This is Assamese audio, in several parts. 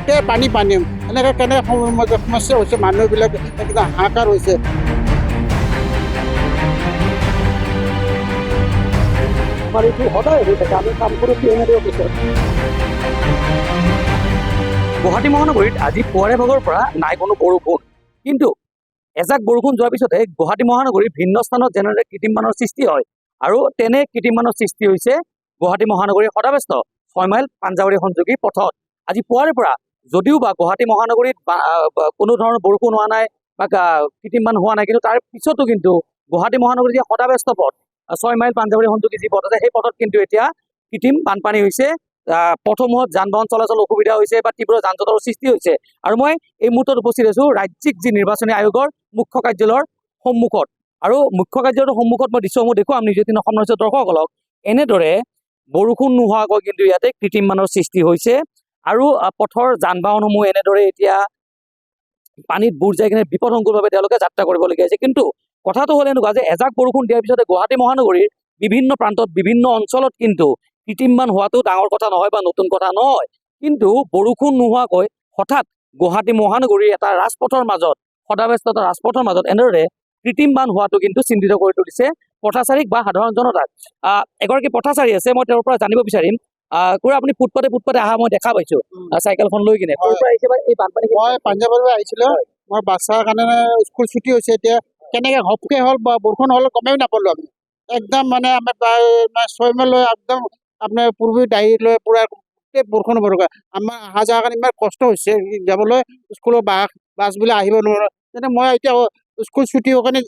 গোটেই পানী পানী এনেকৈ কেনেকৈ সমস্যা হৈছে, মানুহবিলাক একদম হাহাকাৰ হৈছে। আমাৰ এইটো সদায় হৈ থাকে, আমি কাম কৰোঁ PNRD অফিচত। গুৱাহাটী মহানগৰীত আজি পুৱাৰে ভাগৰ পৰা নাই কোনো বৰষুণ, কিন্তু এজাক বৰষুণ যোৱাৰ পিছতে গুৱাহাটী মহানগৰীৰ ভিন্ন স্থানত যেনেদৰে কৃত্ৰিম বানৰ সৃষ্টি হয়, আৰু তেনে কৃত্ৰিম বানৰ সৃষ্টি হৈছে গুৱাহাটী মহানগৰীৰ সদাব্যস্ত 6 মাইল পাঞ্জাৱাৰী সংযোগী পথত। আজি পুৱাৰে পৰা যদিও বা গুৱাহাটী মহানগৰীত কোনো ধৰণৰ বৰষুণ হোৱা নাই বা কৃত্ৰিম বান হোৱা নাই, কিন্তু তাৰ পিছতো কিন্তু গুৱাহাটী মহানগৰীৰ যি সদাব্যস্ত পথ 6 মাইল পাঞ্জাৱাৰী সংযোগী যি পথ আছে, সেই পথত কিন্তু এতিয়া কৃত্ৰিম বানপানী হৈছে। পথসমূহত যান বাহন চলাচল অসুবিধা হৈছে বা তীব্ৰ যান জঁটৰ সৃষ্টি হৈছে। আৰু মই এই মুহূৰ্তত উপস্থিত আছো ৰাজ্যিক যি নিৰ্বাচনী আয়োগৰ মুখ্য কাৰ্যালয়ৰ সন্মুখত, আৰু মুখ্য কাৰ্যালয়ৰ সন্মুখত মই দৃশ্যসমূহ দেখুৱাম নিউজ 18 অসম নিউজৰ দৰ্শকসকলক। এনেদৰে বৰষুণ নোহোৱাকৈ কিন্তু ইয়াতে কৃত্ৰিম বানৰ সৃষ্টি হৈছে, আৰু পথৰ যান বাহনসমূহ এনেদৰে এতিয়া পানীত বুৰ যাই কিনে বিপদসংকুলভাৱে তেওঁলোকে যাত্ৰা কৰিবলগীয়া হৈছে। কিন্তু কথাটো হ'ল এনেকুৱা যে এজাক বৰষুণ দিয়াৰ পিছতে গুৱাহাটী মহানগৰীৰ বিভিন্ন প্ৰান্তত বিভিন্ন অঞ্চলত কিন্তু কৃত্ৰিম বান হোৱাটো ডাঙৰ কথা নহয় বা নতুন কথা নহয়, কিন্তু বৰষুণ নোহোৱাকৈ হঠাৎ গুৱাহাটী মহানগৰীৰ এটা ৰাজপথৰ মাজত, সদাব্যস্ত এটা ৰাজপথৰ মাজত এনেদৰে কৃত্ৰিম বান হোৱাটো কিন্তু চিন্তিত কৰি তুলিছে পথচাৰীক বা সাধাৰণ জনতাক। এগৰাকী পথচাৰী আছে, মই তেওঁৰ পৰা জানিব বিচাৰিম। খুৰা, আপুনি ফুটপাতে অহা মই দেখা পাইছো চাইকেলখন লৈ কিনে। ক'ৰ পৰা আহিছে বা এই বানপানী? মই পাঞ্জাৱৰ পৰা আহিছিলোঁ। মই বাচ্চাৰ কাৰণে স্কুল ছুটি হৈছে, এতিয়া কেনেকৈ ঘপকৈ হ'ল বা বৰষুণ হ'ল গমেই নাপালোঁ আমি। একদম মানে আমাৰ প্ৰায় 6 মাইল একদম আপোনাৰ পূৰ্বী ডাহি লৈ পূৰা গোটেই বৰষুণ বৰষুণ। আমাৰ অহা যোৱাৰ কাৰণে ইমান কষ্ট হৈছে যাবলৈ, স্কুলৰ বাছবিলাক আহিব নোৱাৰে। তেনে মই এতিয়া স্কুল ছুটি হোৱাৰ কাৰণে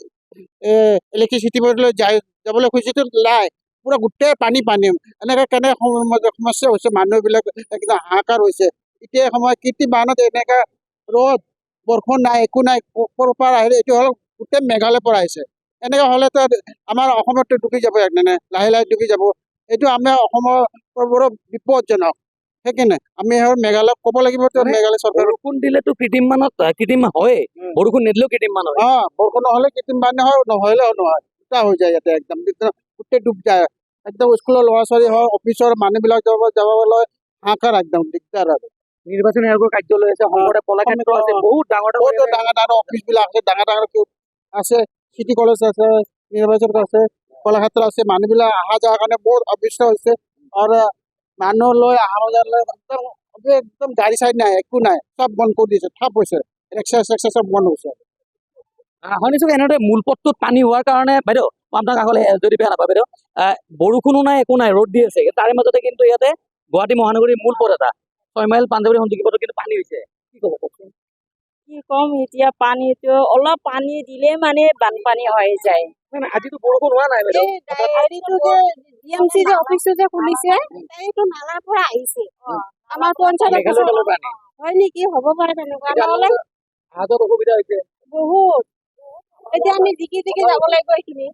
ইলেক্ট্ৰিচিটি বৰ্ডলৈ যাবলৈ খুজিছোঁ, নাই, পূৰা গোটেই পানী পানী এনেকৈ কেনেকৈ সমস্যা হৈছে, মানুহবিলাক একদম হাহাকাৰ হৈছে। এতিয়া সময় কৃত্ৰিম বানত এনেকৈ ৰ'দ বৰষুণ নাই, একো নাই, ক'ৰ পৰা আহিলে এইটো হ'ল গোটেই মেঘালয়ৰ পৰা আহিছে। এনেকৈ হ'লেতো আমাৰ অসমতো ডুবি যাব, একদম লাহে লাহে ডুবি যাব। এইটো আমাৰ অসমৰ বৰ বিপদজনক। সেইকাৰণে আমি মেঘালয়ক ক'ব লাগিব, মেঘালয় চৰকাৰ বৰষুণ দিলেতো কৃত্ৰিম হয়, বৰষুণ নিদিলেও কৃত্ৰিম বান হয়। বৰষুণ নহ'লে কৃত্ৰিম বান হয়, নহ'লেও নহয়, দুটা হৈ যায় ইয়াতে। একদম গোটেই ডুব যায়, একদম স্কুলৰ ল'ৰা ছোৱালী হয়, অফিচৰ মানুহবিলাক যাবলৈ হাহাকাৰ, একদম দিগদাৰ। আৰু নিৰ্বাচনী আয়োগৰ কাৰ্যালয় আছে, শংকৰদেৱ কলাক্ষেত্ৰ আছে, বহুত ডাঙৰ ডাঙৰ অফিচবিলাক আছে, ডাঙৰ আছে, চিটি কলেজ আছে, ইউনিভাৰ্চিটি আছে, কলাক্ষেত্ৰ আছে। মানুহবিলাক অহা যোৱাৰ কাৰণে বহুত অসুবিধা হৈছে, আৰু মানুহ লৈ অহা যোৱালৈ একদম গাড়ী চাড়ী নাই, একো নাই, চব বন্ধ কৰি দিছে, ঠাপ হৈছে, ৰিক্সা চেক্সা চব বন্ধ হৈছে। শুনিছোঁ এনেদৰে মূল পথটোত পানী হোৱাৰ কাৰণে, বাইদেউ মই আপোনাক আগলৈ যদি বেয়া নাপায় বাইদেউ, বৰষুণো নাই, একো নাই, ৰ'দ দি আছে, তাৰে মাজতে কিন্তু ইয়াতে গুৱাহাটী মহানগৰীৰ মূল পথ এটা 6 মাইল পাঞ্জাৱাৰী সংযোগী পথত কিন্তু পানী হৈছে। কি ক'ব কওকচোন? কি ক'ম এতিয়া, পানীটো অলপ পানী দিলে মানে বানপানী হৈ যায়। আজিতো বৰষুণ হোৱা নাই বাইদেউ। DMC যে অফিচটো যে খুলিছে, এইটো নালাৰ পৰা আহিছে আমাৰ পঞ্চায়ত মেঘালয় তলৰ পানী হয় নেকি, হ'ব পাৰে তেনেকুৱা। নহ'লে হাতত অসুবিধা হৈছে বহুত, এতিয়া আমি জিকি যাব লাগিব এইখিনি।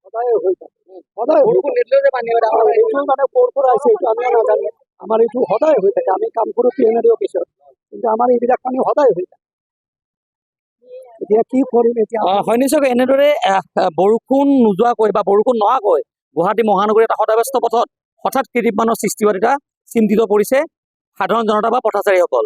সদায় বৰষুণ নিদিলেও যে পানী হয়, এইটো মানে ক'ৰ পৰা আহিছে এইটো আমি নাজানো। আমাৰ এইটো সদায় হৈ থাকে, আমি কাম কৰোঁ PNRD অফিচত, কিন্তু আমাৰ এইবিলাক পানী সদায় হৈ থাকে। এতিয়া কি কৰিম এতিয়া? হয় নিশ্চয় এনেদৰে বৰষুণ নোযোৱাকৈ বা বৰষুণ নহাকৈ গুৱাহাটী মহানগৰীৰ এটা সদাব্যস্ত পথত হঠাৎ কৃত্ৰিম বানৰ সৃষ্টি হোৱাত এটা চিন্তিত পৰিছে সাধাৰণ জনতা বা পথচাৰীসকল।